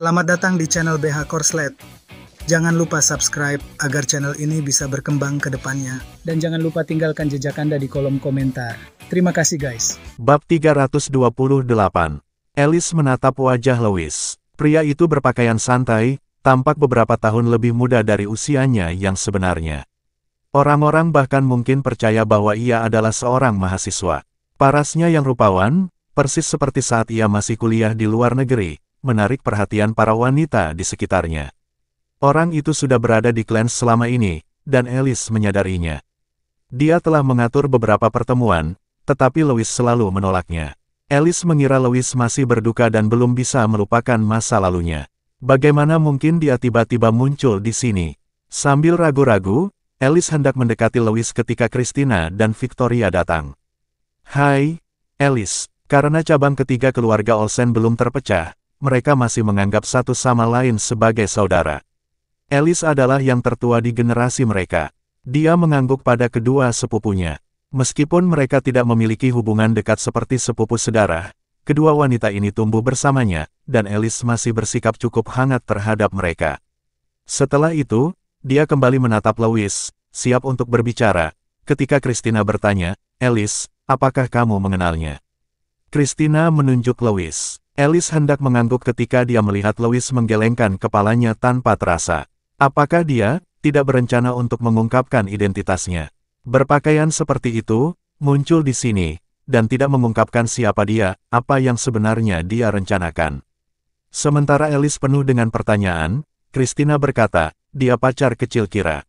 Selamat datang di channel BH Korslet. Jangan lupa subscribe agar channel ini bisa berkembang ke depannya. Dan jangan lupa tinggalkan jejak Anda di kolom komentar. Terima kasih guys. Bab 328. Alice menatap wajah Louis. Pria itu berpakaian santai, tampak beberapa tahun lebih muda dari usianya yang sebenarnya. Orang-orang bahkan mungkin percaya bahwa ia adalah seorang mahasiswa. Parasnya yang rupawan, persis seperti saat ia masih kuliah di luar negeri, menarik perhatian para wanita di sekitarnya. Orang itu sudah berada di Clans selama ini, dan Alice menyadarinya. Dia telah mengatur beberapa pertemuan, tetapi Louis selalu menolaknya. Alice mengira Louis masih berduka dan belum bisa melupakan masa lalunya. Bagaimana mungkin dia tiba-tiba muncul di sini? Sambil ragu-ragu, Alice hendak mendekati Louis ketika Christina dan Victoria datang. Hai, Alice. Karena cabang ketiga keluarga Olsen belum terpecah, mereka masih menganggap satu sama lain sebagai saudara. Alice adalah yang tertua di generasi mereka. Dia mengangguk pada kedua sepupunya. Meskipun mereka tidak memiliki hubungan dekat seperti sepupu sedarah, kedua wanita ini tumbuh bersamanya, dan Alice masih bersikap cukup hangat terhadap mereka. Setelah itu, dia kembali menatap Louis, siap untuk berbicara, ketika Christina bertanya, Alice, apakah kamu mengenalnya? Christina menunjuk Louis. Alice hendak mengangguk ketika dia melihat Louis menggelengkan kepalanya tanpa terasa. Apakah dia tidak berencana untuk mengungkapkan identitasnya? Berpakaian seperti itu, muncul di sini, dan tidak mengungkapkan siapa dia, apa yang sebenarnya dia rencanakan. Sementara Alice penuh dengan pertanyaan, Christina berkata, dia pacar kecil Kira.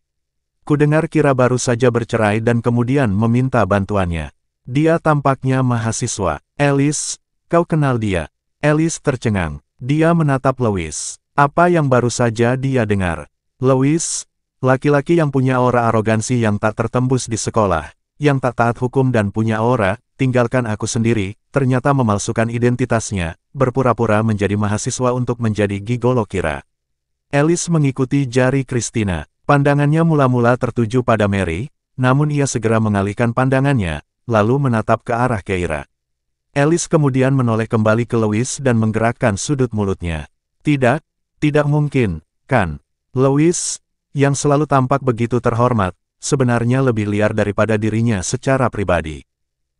Kudengar Kira baru saja bercerai dan kemudian meminta bantuannya. Dia tampaknya mahasiswa. Alice, kau kenal dia? Alice tercengang. Dia menatap Louis. Apa yang baru saja dia dengar? Louis, laki-laki yang punya aura arogansi yang tak tertembus di sekolah, yang tak taat hukum dan punya aura, tinggalkan aku sendiri, ternyata memalsukan identitasnya, berpura-pura menjadi mahasiswa untuk menjadi gigolo Kira. Alice mengikuti jari Christina. Pandangannya mula-mula tertuju pada Mary, namun ia segera mengalihkan pandangannya, lalu menatap ke arah Keira. Alice kemudian menoleh kembali ke Louis dan menggerakkan sudut mulutnya. Tidak mungkin, kan? Louis, yang selalu tampak begitu terhormat, sebenarnya lebih liar daripada dirinya secara pribadi.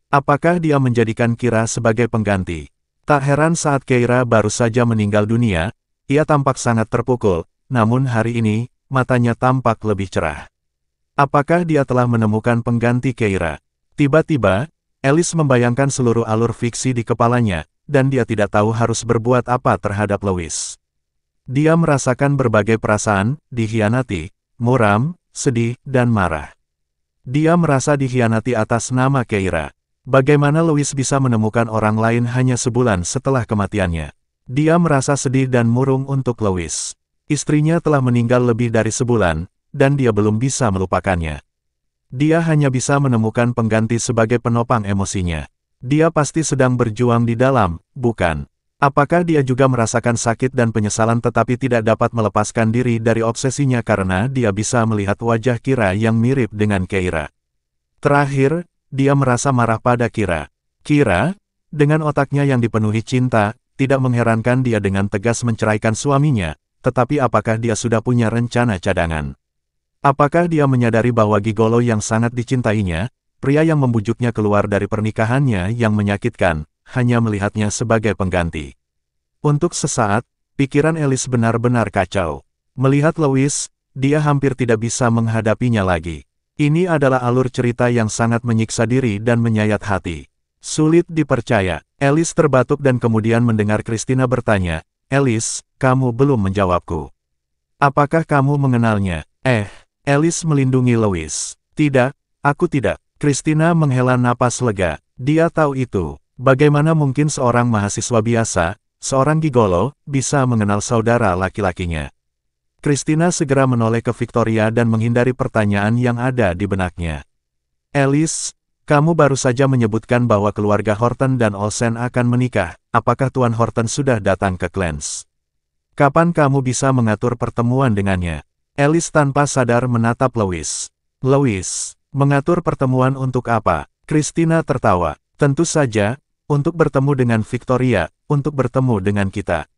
Apakah dia menjadikan Kira sebagai pengganti? Tak heran saat Keira baru saja meninggal dunia, ia tampak sangat terpukul, namun hari ini, matanya tampak lebih cerah. Apakah dia telah menemukan pengganti Keira? Tiba-tiba, Alice membayangkan seluruh alur fiksi di kepalanya, dan dia tidak tahu harus berbuat apa terhadap Louis. Dia merasakan berbagai perasaan, dikhianati, muram, sedih, dan marah. Dia merasa dikhianati atas nama Keira. Bagaimana Louis bisa menemukan orang lain hanya sebulan setelah kematiannya? Dia merasa sedih dan murung untuk Louis. Istrinya telah meninggal lebih dari sebulan, dan dia belum bisa melupakannya. Dia hanya bisa menemukan pengganti sebagai penopang emosinya. Dia pasti sedang berjuang di dalam, bukan? Apakah dia juga merasakan sakit dan penyesalan tetapi tidak dapat melepaskan diri dari obsesinya karena dia bisa melihat wajah Kira yang mirip dengan Keira? Terakhir, dia merasa marah pada Kira. Kira, dengan otaknya yang dipenuhi cinta, tidak mengherankan dia dengan tegas menceraikan suaminya, tetapi apakah dia sudah punya rencana cadangan? Apakah dia menyadari bahwa gigolo yang sangat dicintainya, pria yang membujuknya keluar dari pernikahannya yang menyakitkan, hanya melihatnya sebagai pengganti? Untuk sesaat, pikiran Alice benar-benar kacau. Melihat Louis, dia hampir tidak bisa menghadapinya lagi. Ini adalah alur cerita yang sangat menyiksa diri dan menyayat hati. Sulit dipercaya. Alice terbatuk dan kemudian mendengar Christina bertanya, Alice, kamu belum menjawabku. Apakah kamu mengenalnya? Alice melindungi Louis. Tidak, aku tidak. Christina menghela napas lega. Dia tahu itu. Bagaimana mungkin seorang mahasiswa biasa, seorang gigolo, bisa mengenal saudara laki-lakinya? Christina segera menoleh ke Victoria dan menghindari pertanyaan yang ada di benaknya. Alice, kamu baru saja menyebutkan bahwa keluarga Horton dan Olsen akan menikah. Apakah Tuan Horton sudah datang ke Clans? Kapan kamu bisa mengatur pertemuan dengannya? Alice tanpa sadar menatap Louis. Louis, mengatur pertemuan untuk apa? Christina tertawa. Tentu saja, untuk bertemu dengan Victoria, untuk bertemu dengan kita.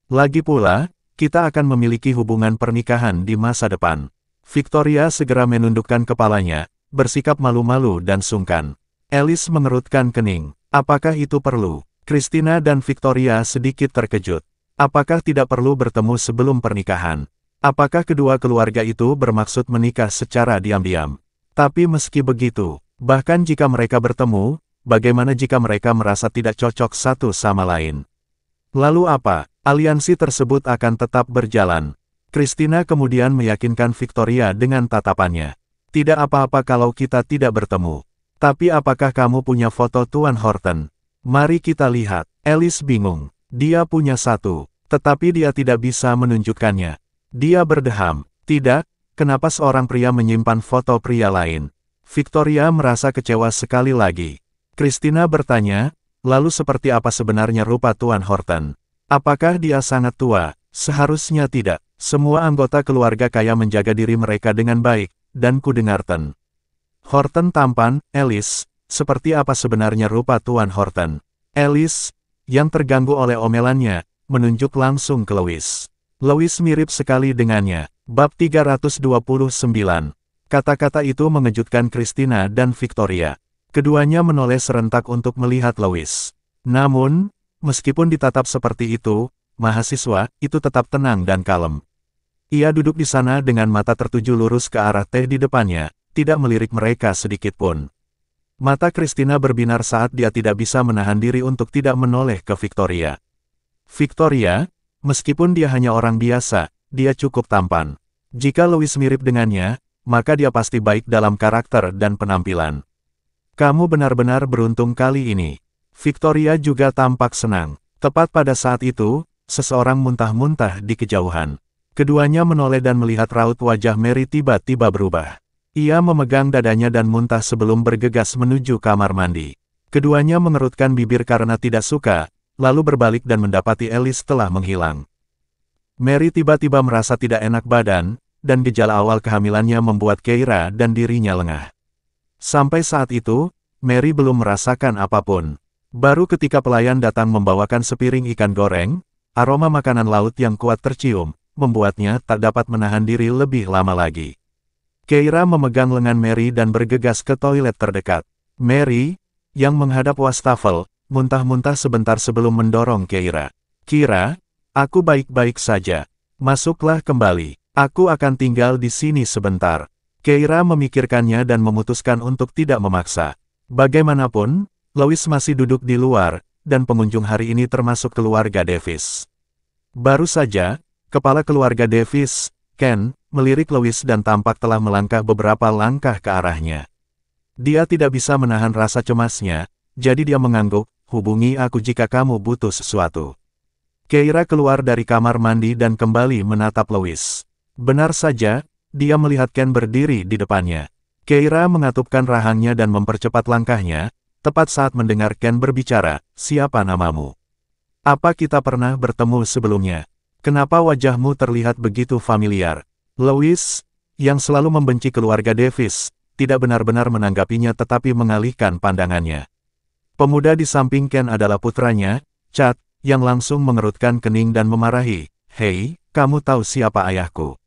Lagi pula, kita akan memiliki hubungan pernikahan di masa depan. Victoria segera menundukkan kepalanya, bersikap malu-malu dan sungkan. Alice mengerutkan kening. Apakah itu perlu? Christina dan Victoria sedikit terkejut. Apakah tidak perlu bertemu sebelum pernikahan? Apakah kedua keluarga itu bermaksud menikah secara diam-diam? Tapi meski begitu, bahkan jika mereka bertemu, bagaimana jika mereka merasa tidak cocok satu sama lain? Lalu apa? Aliansi tersebut akan tetap berjalan. Christina kemudian meyakinkan Victoria dengan tatapannya. Tidak apa-apa kalau kita tidak bertemu. Tapi apakah kamu punya foto Tuan Horton? Mari kita lihat. Alice bingung. Dia punya satu, tetapi dia tidak bisa menunjukkannya. Dia berdeham. Tidak, kenapa seorang pria menyimpan foto pria lain? Victoria merasa kecewa sekali lagi. Christina bertanya, lalu seperti apa sebenarnya rupa Tuan Horton? Apakah dia sangat tua? Seharusnya tidak. Semua anggota keluarga kaya menjaga diri mereka dengan baik, dan kudengarkan. Horton tampan, Alice. Seperti apa sebenarnya rupa Tuan Horton? Alice, yang terganggu oleh omelannya, menunjuk langsung ke Louis. Louis mirip sekali dengannya. Bab 329. Kata-kata itu mengejutkan Christina dan Victoria. Keduanya menoleh serentak untuk melihat Louis. Namun, meskipun ditatap seperti itu, mahasiswa itu tetap tenang dan kalem. Ia duduk di sana dengan mata tertuju lurus ke arah teh di depannya, tidak melirik mereka sedikitpun. Mata Christina berbinar saat dia tidak bisa menahan diri untuk tidak menoleh ke Victoria. Victoria, meskipun dia hanya orang biasa, dia cukup tampan. Jika Louis mirip dengannya, maka dia pasti baik dalam karakter dan penampilan. Kamu benar-benar beruntung kali ini. Victoria juga tampak senang. Tepat pada saat itu, seseorang muntah-muntah di kejauhan. Keduanya menoleh dan melihat raut wajah Mary tiba-tiba berubah. Ia memegang dadanya dan muntah sebelum bergegas menuju kamar mandi. Keduanya mengerutkan bibir karena tidak suka, lalu berbalik dan mendapati Alice telah menghilang. Mary tiba-tiba merasa tidak enak badan, dan gejala awal kehamilannya membuat Keira dan dirinya lengah. Sampai saat itu, Mary belum merasakan apapun. Baru ketika pelayan datang membawakan sepiring ikan goreng, aroma makanan laut yang kuat tercium, membuatnya tak dapat menahan diri lebih lama lagi. Keira memegang lengan Mary dan bergegas ke toilet terdekat. Mary, yang menghadap wastafel, muntah-muntah sebentar sebelum mendorong Keira. Kira, aku baik-baik saja. Masuklah kembali. Aku akan tinggal di sini sebentar. Keira memikirkannya dan memutuskan untuk tidak memaksa. Bagaimanapun, Louis masih duduk di luar, dan pengunjung hari ini termasuk keluarga Davis. Baru saja, kepala keluarga Davis, Ken, melirik Louis dan tampak telah melangkah beberapa langkah ke arahnya. Dia tidak bisa menahan rasa cemasnya, jadi dia mengangguk, hubungi aku jika kamu butuh sesuatu. Keira keluar dari kamar mandi dan kembali menatap Louis. Benar saja, dia melihat Ken berdiri di depannya. Keira mengatupkan rahangnya dan mempercepat langkahnya, tepat saat mendengar Ken berbicara, siapa namamu? Apa kita pernah bertemu sebelumnya? Kenapa wajahmu terlihat begitu familiar? Louis, yang selalu membenci keluarga Davis, tidak benar-benar menanggapinya tetapi mengalihkan pandangannya. Pemuda di samping Ken adalah putranya, Chad, yang langsung mengerutkan kening dan memarahi, "Hei, kamu tahu siapa ayahku?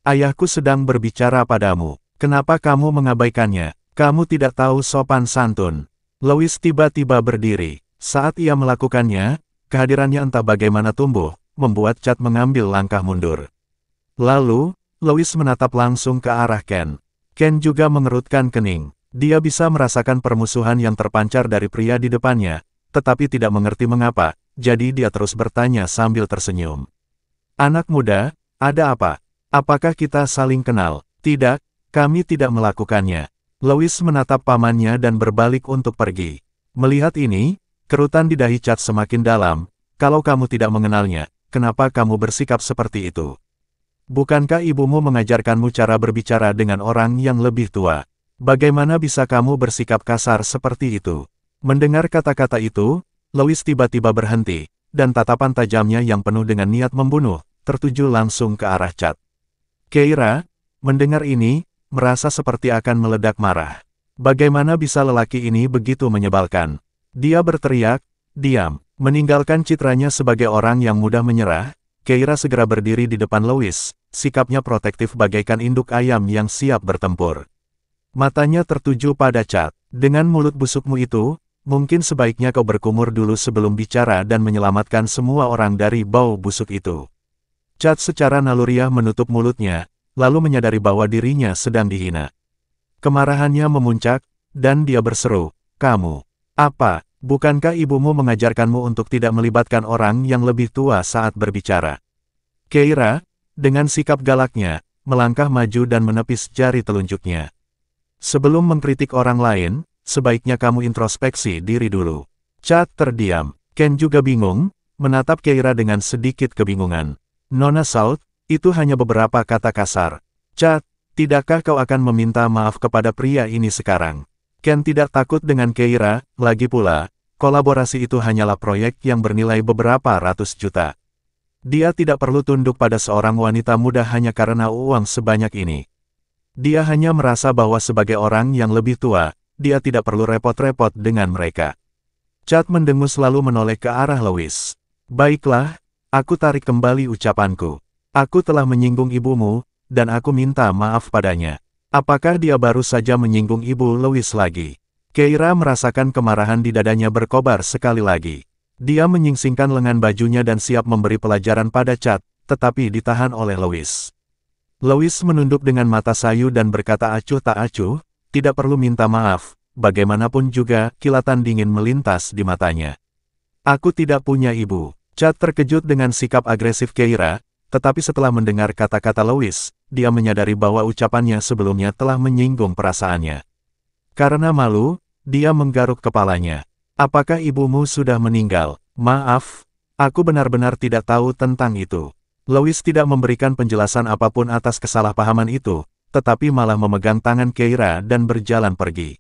Ayahku sedang berbicara padamu. Kenapa kamu mengabaikannya? Kamu tidak tahu sopan santun." Louis tiba-tiba berdiri. Saat ia melakukannya, kehadirannya entah bagaimana tumbuh, membuat Chad mengambil langkah mundur. Lalu, Louis menatap langsung ke arah Ken. Ken juga mengerutkan kening. Dia bisa merasakan permusuhan yang terpancar dari pria di depannya, tetapi tidak mengerti mengapa, jadi dia terus bertanya sambil tersenyum. "Anak muda, ada apa? Apakah kita saling kenal?" "Tidak, kami tidak melakukannya." Louis menatap pamannya dan berbalik untuk pergi. Melihat ini, kerutan di dahi Chad semakin dalam. "Kalau kamu tidak mengenalnya, kenapa kamu bersikap seperti itu? Bukankah ibumu mengajarkanmu cara berbicara dengan orang yang lebih tua? Bagaimana bisa kamu bersikap kasar seperti itu?" Mendengar kata-kata itu, Louis tiba-tiba berhenti, dan tatapan tajamnya yang penuh dengan niat membunuh, tertuju langsung ke arah Chad. Keira, mendengar ini, merasa seperti akan meledak marah. Bagaimana bisa lelaki ini begitu menyebalkan? Dia berteriak, "Diam, Meninggalkan citranya sebagai orang yang mudah menyerah, Keira segera berdiri di depan Louis, sikapnya protektif bagaikan induk ayam yang siap bertempur. Matanya tertuju pada Chad. Dengan mulut busukmu itu, mungkin sebaiknya kau berkumur dulu sebelum bicara dan menyelamatkan semua orang dari bau busuk itu. Chad secara naluriah menutup mulutnya, lalu menyadari bahwa dirinya sedang dihina. Kemarahannya memuncak, dan dia berseru, "Kamu, apa? Bukankah ibumu mengajarkanmu untuk tidak melibatkan orang yang lebih tua saat berbicara?" Keira, dengan sikap galaknya, melangkah maju dan menepis jari telunjuknya. "Sebelum mengkritik orang lain, sebaiknya kamu introspeksi diri dulu." Chad terdiam. Ken juga bingung, menatap Keira dengan sedikit kebingungan. "Nona South, itu hanya beberapa kata kasar. Chad, tidakkah kau akan meminta maaf kepada pria ini sekarang?" Ken tidak takut dengan Keira, lagi pula, kolaborasi itu hanyalah proyek yang bernilai beberapa ratus juta. Dia tidak perlu tunduk pada seorang wanita muda hanya karena uang sebanyak ini. Dia hanya merasa bahwa sebagai orang yang lebih tua, dia tidak perlu repot-repot dengan mereka. Chad mendengus lalu menoleh ke arah Louis. "Baiklah, aku tarik kembali ucapanku. Aku telah menyinggung ibumu, dan aku minta maaf padanya." Apakah dia baru saja menyinggung ibu Louis lagi? Keira merasakan kemarahan di dadanya berkobar sekali lagi. Dia menyingsingkan lengan bajunya dan siap memberi pelajaran pada Chad, tetapi ditahan oleh Louis. Louis menunduk dengan mata sayu dan berkata acuh tak acuh, "Tidak perlu minta maaf." Bagaimanapun juga, kilatan dingin melintas di matanya. "Aku tidak punya ibu." Chad terkejut dengan sikap agresif Keira, tetapi setelah mendengar kata-kata Louis, dia menyadari bahwa ucapannya sebelumnya telah menyinggung perasaannya. Karena malu, dia menggaruk kepalanya. "Apakah ibumu sudah meninggal?" "Maaf, aku benar-benar tidak tahu tentang itu." Louis tidak memberikan penjelasan apapun atas kesalahpahaman itu, tetapi malah memegang tangan Keira dan berjalan pergi.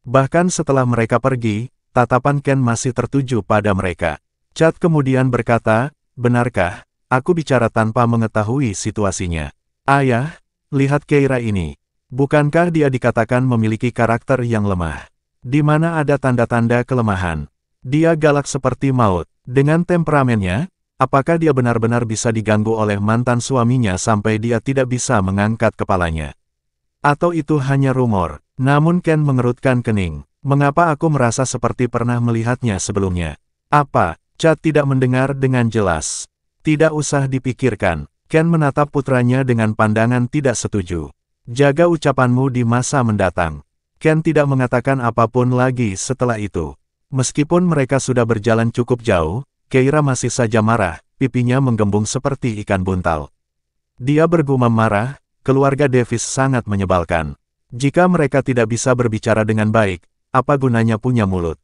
Bahkan setelah mereka pergi, tatapan Ken masih tertuju pada mereka. Chad kemudian berkata, "Benarkah aku bicara tanpa mengetahui situasinya?" "Ayah, lihat Keira ini. Bukankah dia dikatakan memiliki karakter yang lemah? Di mana ada tanda-tanda kelemahan? Dia galak seperti maut. Dengan temperamennya, apakah dia benar-benar bisa diganggu oleh mantan suaminya sampai dia tidak bisa mengangkat kepalanya? Atau itu hanya rumor?" Namun Ken mengerutkan kening. "Mengapa aku merasa seperti pernah melihatnya sebelumnya?" "Apa?" Chad tidak mendengar dengan jelas. "Tidak usah dipikirkan." Ken menatap putranya dengan pandangan tidak setuju. "Jaga ucapanmu di masa mendatang." Ken tidak mengatakan apapun lagi setelah itu. Meskipun mereka sudah berjalan cukup jauh, Keira masih saja marah, pipinya menggembung seperti ikan buntal. Dia bergumam marah, keluarga Davis sangat menyebalkan. Jika mereka tidak bisa berbicara dengan baik, apa gunanya punya mulut?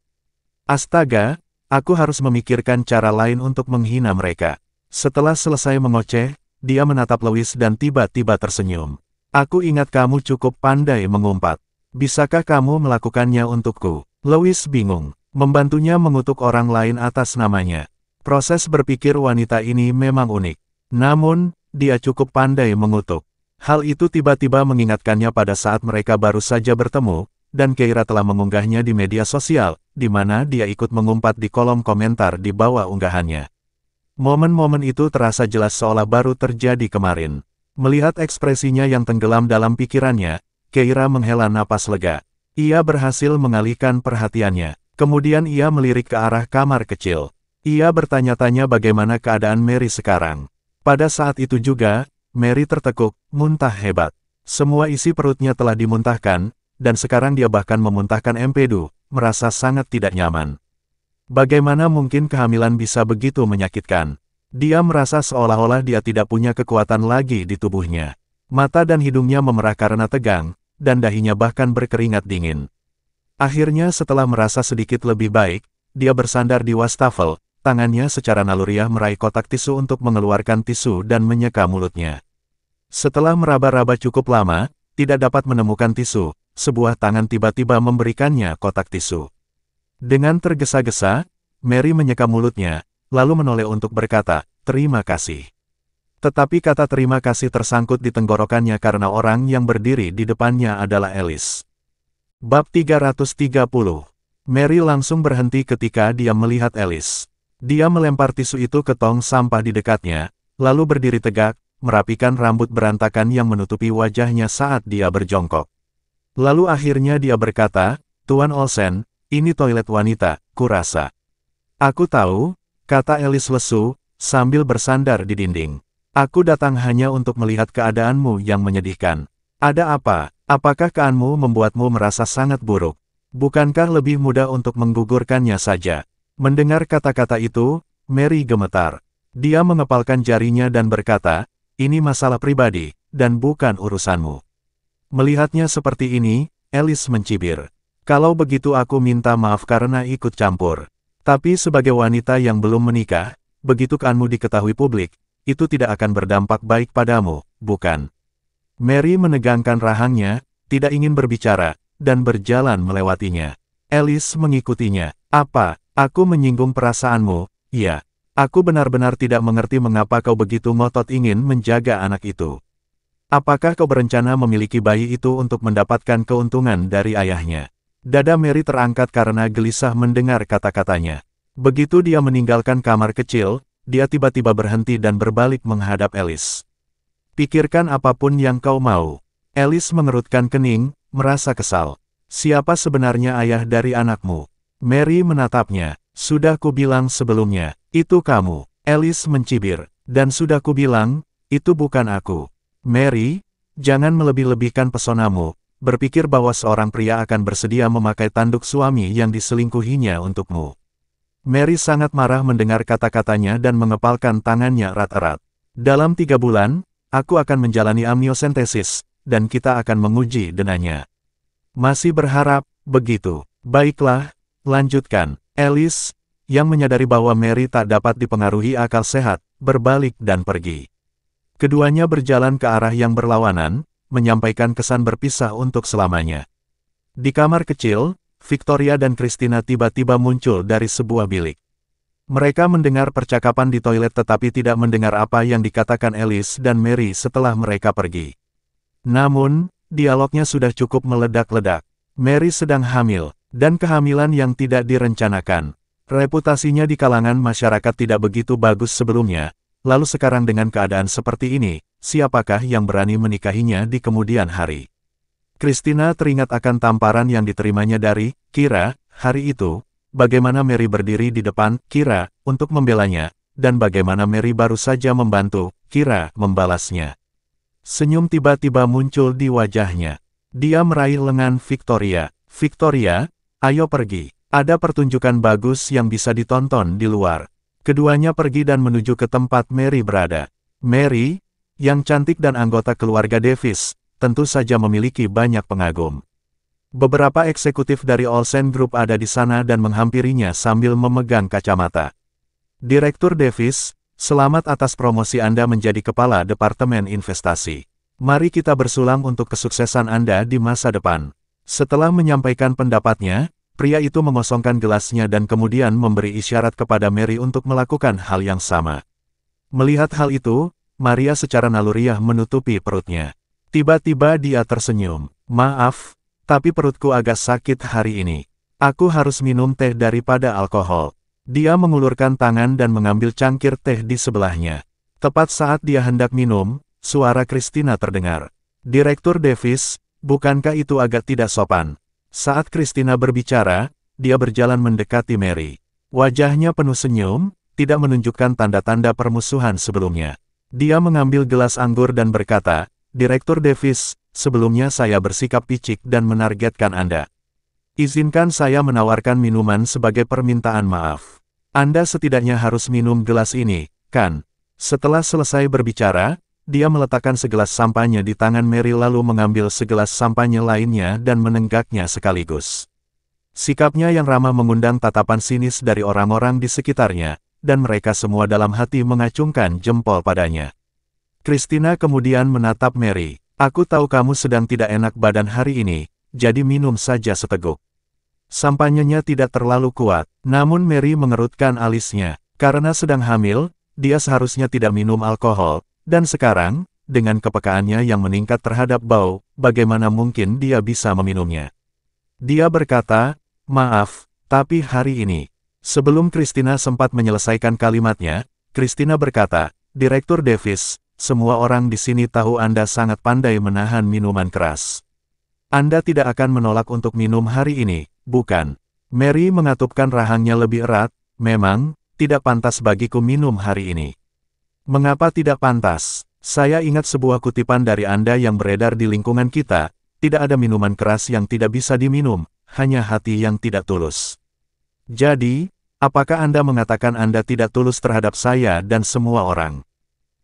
Astaga, aku harus memikirkan cara lain untuk menghina mereka. Setelah selesai mengoceh, dia menatap Louis dan tiba-tiba tersenyum. "Aku ingat kamu cukup pandai mengumpat. Bisakah kamu melakukannya untukku?" Louis bingung. Membantunya mengutuk orang lain atas namanya. Proses berpikir wanita ini memang unik. Namun, dia cukup pandai mengutuk. Hal itu tiba-tiba mengingatkannya pada saat mereka baru saja bertemu, dan Keira telah mengunggahnya di media sosial, di mana dia ikut mengumpat di kolom komentar di bawah unggahannya. Momen-momen itu terasa jelas seolah baru terjadi kemarin. Melihat ekspresinya yang tenggelam dalam pikirannya, Keira menghela napas lega. Ia berhasil mengalihkan perhatiannya. Kemudian ia melirik ke arah kamar kecil. Ia bertanya-tanya bagaimana keadaan Mary sekarang. Pada saat itu juga, Mary tertekuk, muntah hebat. Semua isi perutnya telah dimuntahkan, dan sekarang dia bahkan memuntahkan empedu, merasa sangat tidak nyaman. Bagaimana mungkin kehamilan bisa begitu menyakitkan? Dia merasa seolah-olah dia tidak punya kekuatan lagi di tubuhnya. Mata dan hidungnya memerah karena tegang, dan dahinya bahkan berkeringat dingin. Akhirnya setelah merasa sedikit lebih baik, dia bersandar di wastafel, tangannya secara naluriah meraih kotak tisu untuk mengeluarkan tisu dan menyeka mulutnya. Setelah meraba-raba cukup lama, tidak dapat menemukan tisu, sebuah tangan tiba-tiba memberikannya kotak tisu. Dengan tergesa-gesa, Mary menyeka mulutnya, lalu menoleh untuk berkata, "Terima kasih." Tetapi kata terima kasih tersangkut di tenggorokannya karena orang yang berdiri di depannya adalah Alice. Bab 330. Mary langsung berhenti ketika dia melihat Alice. Dia melempar tisu itu ke tong sampah di dekatnya, lalu berdiri tegak, merapikan rambut berantakan yang menutupi wajahnya saat dia berjongkok. Lalu akhirnya dia berkata, "Tuan Olsen, ini toilet wanita, kurasa." "Aku tahu," kata Alice lesu, sambil bersandar di dinding. "Aku datang hanya untuk melihat keadaanmu yang menyedihkan. Ada apa? Apakah keadaanmu membuatmu merasa sangat buruk? Bukankah lebih mudah untuk menggugurkannya saja?" Mendengar kata-kata itu, Mary gemetar. Dia mengepalkan jarinya dan berkata, "Ini masalah pribadi, dan bukan urusanmu." Melihatnya seperti ini, Alice mencibir. "Kalau begitu aku minta maaf karena ikut campur. Tapi sebagai wanita yang belum menikah, begitu keadaanmu diketahui publik, itu tidak akan berdampak baik padamu, bukan?" Mary menegangkan rahangnya, tidak ingin berbicara, dan berjalan melewatinya. Alice mengikutinya. "Apa? Aku menyinggung perasaanmu?" "Ya. Aku benar-benar tidak mengerti mengapa kau begitu ngotot ingin menjaga anak itu. Apakah kau berencana memiliki bayi itu untuk mendapatkan keuntungan dari ayahnya?" Dada Mary terangkat karena gelisah mendengar kata-katanya. Begitu dia meninggalkan kamar kecil, dia tiba-tiba berhenti dan berbalik menghadap Alice. "Pikirkan apapun yang kau mau." Alice mengerutkan kening, merasa kesal. "Siapa sebenarnya ayah dari anakmu?" Mary menatapnya. "Sudah kubilang sebelumnya, itu kamu." Alice mencibir. "Dan sudah kubilang, itu bukan aku." "Mary, jangan melebih-lebihkan pesonamu, berpikir bahwa seorang pria akan bersedia memakai tanduk suami yang diselingkuhinya untukmu." Mary sangat marah mendengar kata-katanya dan mengepalkan tangannya erat-erat. "Dalam 3 bulan, aku akan menjalani amniosentesis, dan kita akan menguji denanya." "Masih berharap, begitu? Baiklah, lanjutkan." Alice, yang menyadari bahwa Mary tak dapat dipengaruhi akal sehat, berbalik dan pergi. Keduanya berjalan ke arah yang berlawanan, menyampaikan kesan berpisah untuk selamanya. Di kamar kecil, Victoria dan Christina tiba-tiba muncul dari sebuah bilik. Mereka mendengar percakapan di toilet tetapi tidak mendengar apa yang dikatakan Alice dan Mary setelah mereka pergi. Namun, dialognya sudah cukup meledak-ledak. Mary sedang hamil, dan kehamilan yang tidak direncanakan. Reputasinya di kalangan masyarakat tidak begitu bagus sebelumnya, lalu sekarang dengan keadaan seperti ini, siapakah yang berani menikahinya di kemudian hari? Christina teringat akan tamparan yang diterimanya dari Kira hari itu, bagaimana Mary berdiri di depan Kira untuk membelanya, dan bagaimana Mary baru saja membantu Kira membalasnya. Senyum tiba-tiba muncul di wajahnya. Dia meraih lengan Victoria. "Victoria, ayo pergi. Ada pertunjukan bagus yang bisa ditonton di luar." Keduanya pergi dan menuju ke tempat Mary berada. Mary, yang cantik dan anggota keluarga Davis, tentu saja memiliki banyak pengagum. Beberapa eksekutif dari Olsen Group ada di sana dan menghampirinya sambil memegang kacamata. "Direktur Davis, selamat atas promosi Anda menjadi Kepala Departemen Investasi. Mari kita bersulang untuk kesuksesan Anda di masa depan." Setelah menyampaikan pendapatnya, pria itu mengosongkan gelasnya dan kemudian memberi isyarat kepada Mary untuk melakukan hal yang sama. Melihat hal itu, Maria secara naluriah menutupi perutnya. Tiba-tiba dia tersenyum. "Maaf, tapi perutku agak sakit hari ini. Aku harus minum teh daripada alkohol." Dia mengulurkan tangan dan mengambil cangkir teh di sebelahnya. Tepat saat dia hendak minum, suara Christina terdengar. "Direktur Davis, bukankah itu agak tidak sopan?" Saat Christina berbicara, dia berjalan mendekati Mary. Wajahnya penuh senyum, tidak menunjukkan tanda-tanda permusuhan sebelumnya. Dia mengambil gelas anggur dan berkata, "Direktur Davis, sebelumnya saya bersikap picik dan menargetkan Anda. Izinkan saya menawarkan minuman sebagai permintaan maaf. Anda setidaknya harus minum gelas ini, kan?" Setelah selesai berbicara, dia meletakkan segelas sampahnya di tangan Mary lalu mengambil segelas sampahnya lainnya dan menenggaknya sekaligus. Sikapnya yang ramah mengundang tatapan sinis dari orang-orang di sekitarnya, dan mereka semua dalam hati mengacungkan jempol padanya. Christina kemudian menatap Mary. "Aku tahu kamu sedang tidak enak badan hari ini, jadi minum saja seteguk." Sampanyanya tidak terlalu kuat, namun Mary mengerutkan alisnya. Karena sedang hamil, dia seharusnya tidak minum alkohol, dan sekarang, dengan kepekaannya yang meningkat terhadap bau, bagaimana mungkin dia bisa meminumnya? Dia berkata, "Maaf, tapi hari ini, Sebelum Christina sempat menyelesaikan kalimatnya, Christina berkata, "Direktur Davis, semua orang di sini tahu Anda sangat pandai menahan minuman keras. Anda tidak akan menolak untuk minum hari ini, bukan?" Mary mengatupkan rahangnya lebih erat. "Memang, tidak pantas bagiku minum hari ini." "Mengapa tidak pantas? Saya ingat sebuah kutipan dari Anda yang beredar di lingkungan kita, tidak ada minuman keras yang tidak bisa diminum, hanya hati yang tidak tulus." "Jadi, apakah Anda mengatakan Anda tidak tulus terhadap saya dan semua orang?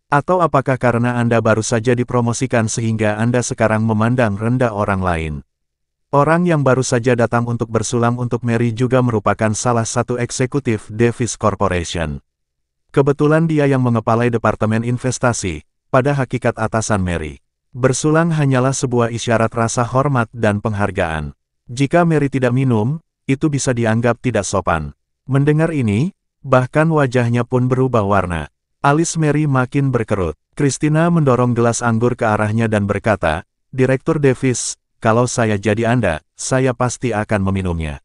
Atau apakah karena Anda baru saja dipromosikan sehingga Anda sekarang memandang rendah orang lain?" Orang yang baru saja datang untuk bersulang untuk Mary juga merupakan salah satu eksekutif Davis Corporation. Kebetulan dia yang mengepalai Departemen Investasi, pada hakikat atasan Mary. Bersulang hanyalah sebuah isyarat rasa hormat dan penghargaan. Jika Mary tidak minum, itu bisa dianggap tidak sopan. Mendengar ini, bahkan wajahnya pun berubah warna. Alis Mary makin berkerut. Christina mendorong gelas anggur ke arahnya dan berkata, "Direktur Davis, kalau saya jadi Anda, saya pasti akan meminumnya.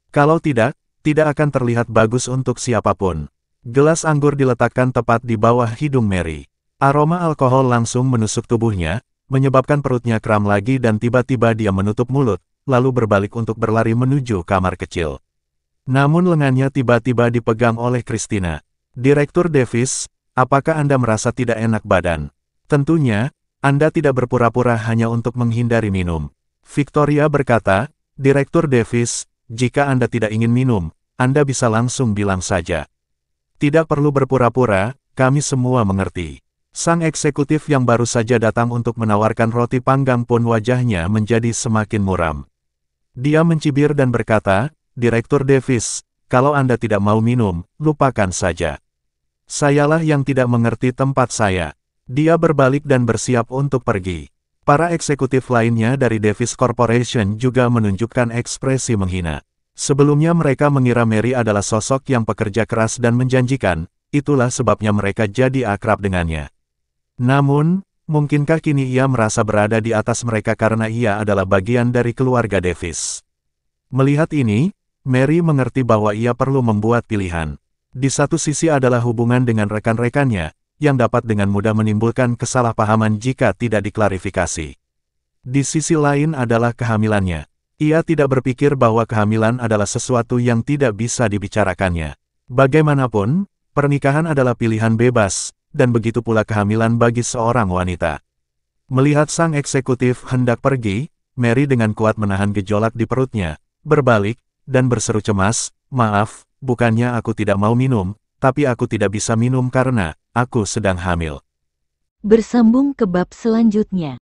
Kalau tidak, tidak akan terlihat bagus untuk siapapun." Gelas anggur diletakkan tepat di bawah hidung Mary. Aroma alkohol langsung menusuk tubuhnya, menyebabkan perutnya kram lagi dan tiba-tiba dia menutup mulut, lalu berbalik untuk berlari menuju kamar kecil. Namun lengannya tiba-tiba dipegang oleh Christina. "Direktur Davis, apakah Anda merasa tidak enak badan? Tentunya, Anda tidak berpura-pura hanya untuk menghindari minum." Victoria berkata, "Direktur Davis, jika Anda tidak ingin minum, Anda bisa langsung bilang saja. Tidak perlu berpura-pura, kami semua mengerti." Sang eksekutif yang baru saja datang untuk menawarkan roti panggang pun wajahnya menjadi semakin muram. Dia mencibir dan berkata, "Direktur Davis, kalau Anda tidak mau minum, lupakan saja. Sayalah yang tidak mengerti tempat saya." Dia berbalik dan bersiap untuk pergi. Para eksekutif lainnya dari Davis Corporation juga menunjukkan ekspresi menghina. Sebelumnya mereka mengira Mary adalah sosok yang pekerja keras dan menjanjikan, itulah sebabnya mereka jadi akrab dengannya. Namun, mungkinkah kini ia merasa berada di atas mereka karena ia adalah bagian dari keluarga Davis? Melihat ini, Mary mengerti bahwa ia perlu membuat pilihan. Di satu sisi adalah hubungan dengan rekan-rekannya, yang dapat dengan mudah menimbulkan kesalahpahaman jika tidak diklarifikasi. Di sisi lain adalah kehamilannya. Ia tidak berpikir bahwa kehamilan adalah sesuatu yang tidak bisa dibicarakannya. Bagaimanapun, pernikahan adalah pilihan bebas, dan begitu pula kehamilan bagi seorang wanita. Melihat sang eksekutif hendak pergi, Mary dengan kuat menahan gejolak di perutnya, berbalik, dan berseru cemas, "Maaf, bukannya aku tidak mau minum, tapi aku tidak bisa minum karena aku sedang hamil." Bersambung ke bab selanjutnya.